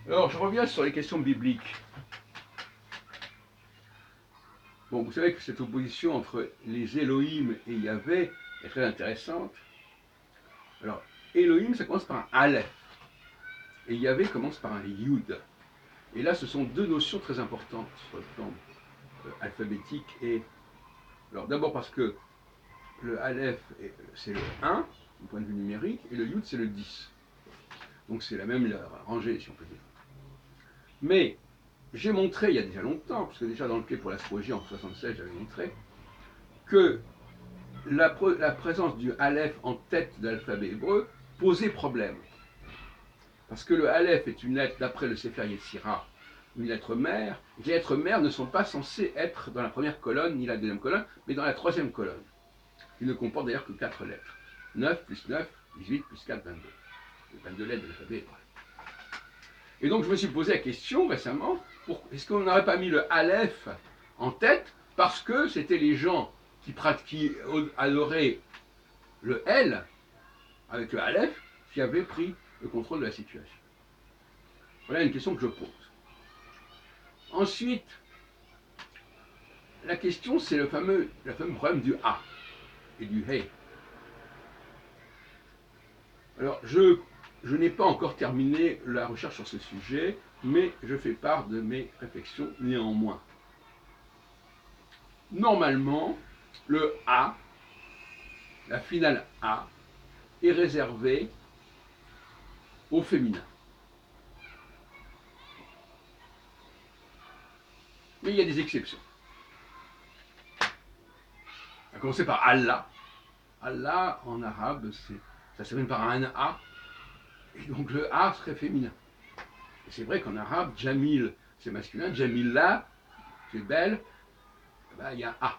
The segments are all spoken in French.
Alors, je reviens sur les questions bibliques. Bon, vous savez que cette opposition entre les Elohim et Yahvé est très intéressante. Alors, Elohim, ça commence par un Aleph, et Yahvé commence par un Yud. Et là, ce sont deux notions très importantes sur le plan alphabétique. Alors, d'abord parce que le Aleph, c'est le 1, du point de vue numérique, et le Yud, c'est le 10. Donc, c'est la même rangée, si on peut dire. Mais j'ai montré il y a déjà longtemps, parce que déjà dans le quai pour l'astrologie en 1976, j'avais montré que la présence du Aleph en tête de l'alphabet hébreu posait problème. Parce que le Aleph est une lettre, d'après le Sefer Yetzira, une lettre mère, et les lettres mères ne sont pas censées être dans la première colonne ni la deuxième colonne, mais dans la troisième colonne. Il ne comporte d'ailleurs que 4 lettres. 9 plus 9, 18 plus 4, 22. Les 22 lettres de l'alphabet hébreu. Et donc je me suis posé la question récemment, est-ce qu'on n'aurait pas mis le Aleph en tête parce que c'était les gens qui adoraient le L avec le Aleph qui avaient pris le contrôle de la situation. Voilà une question que je pose. Ensuite, la question c'est le fameux problème du A et du He. Alors je n'ai pas encore terminé la recherche sur ce sujet, mais je fais part de mes réflexions néanmoins. Normalement, le A, la finale A, est réservée au féminin. Mais il y a des exceptions. À commencer par Allah. Allah, en arabe, ça se termine par un A, et donc le A serait féminin. Et c'est vrai qu'en arabe, Jamil, c'est masculin, Jamila, c'est belle, ben, il y a un A.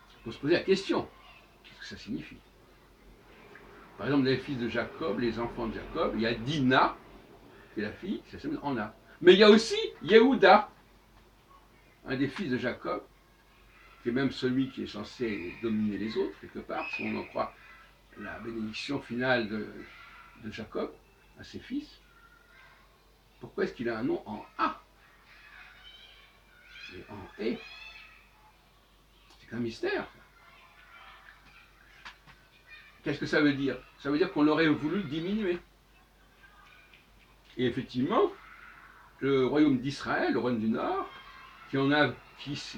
Il faut se poser la question, qu'est-ce que ça signifie? Par exemple, les fils de Jacob, les enfants de Jacob, il y a Dina, qui est la fille, ça se termine en A. Mais il y a aussi Yehuda, un des fils de Jacob, qui est même celui qui est censé dominer les autres, quelque part, si on en croit la bénédiction finale de Jacob à ses fils. Pourquoi est-ce qu'il a un nom en A et en E? C'est qu'un mystère. Qu'est-ce que ça veut dire? Ça veut dire qu'on l'aurait voulu diminuer. Et effectivement, le royaume d'Israël, le royaume du Nord, qui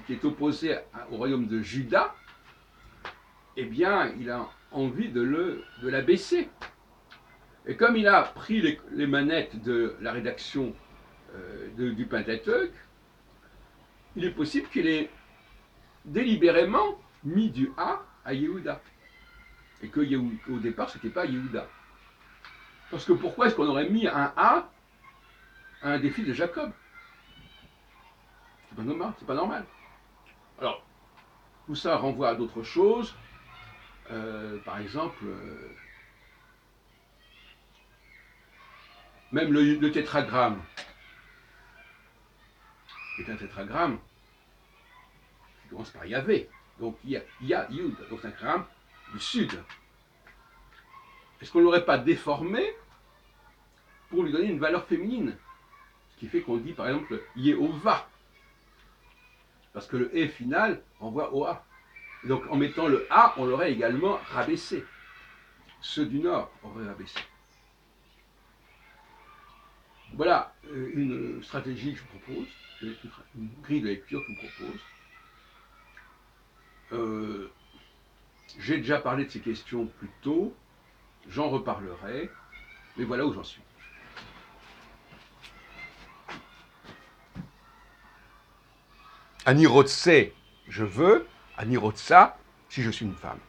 est opposé au royaume de Juda, eh bien, il a envie de l'abaisser. Et comme il a pris les manettes de la rédaction du Pentateuque, il est possible qu'il ait délibérément mis du A à Yehuda. Et qu'au départ, ce n'était pas Yehuda. Parce que pourquoi est-ce qu'on aurait mis un A à un des fils de Jacob? C'est pas normal. Alors, tout ça renvoie à d'autres choses. Par exemple, même le tétragramme est un tétragramme qui commence par Yahvé. Donc il y a Yud, donc c'est un tétragramme du sud. Est-ce qu'on ne l'aurait pas déformé pour lui donner une valeur féminine? Ce qui fait qu'on dit par exemple Yehovah. Parce que le E final renvoie au A. Donc en mettant le A, on l'aurait également rabaissé. Ceux du Nord auraient rabaissé. Voilà une stratégie que je vous propose, une grille de lecture que je vous propose. J'ai déjà parlé de ces questions plus tôt, j'en reparlerai, mais voilà où j'en suis. Anirotse, je veux, Anirotsa, si je suis une femme.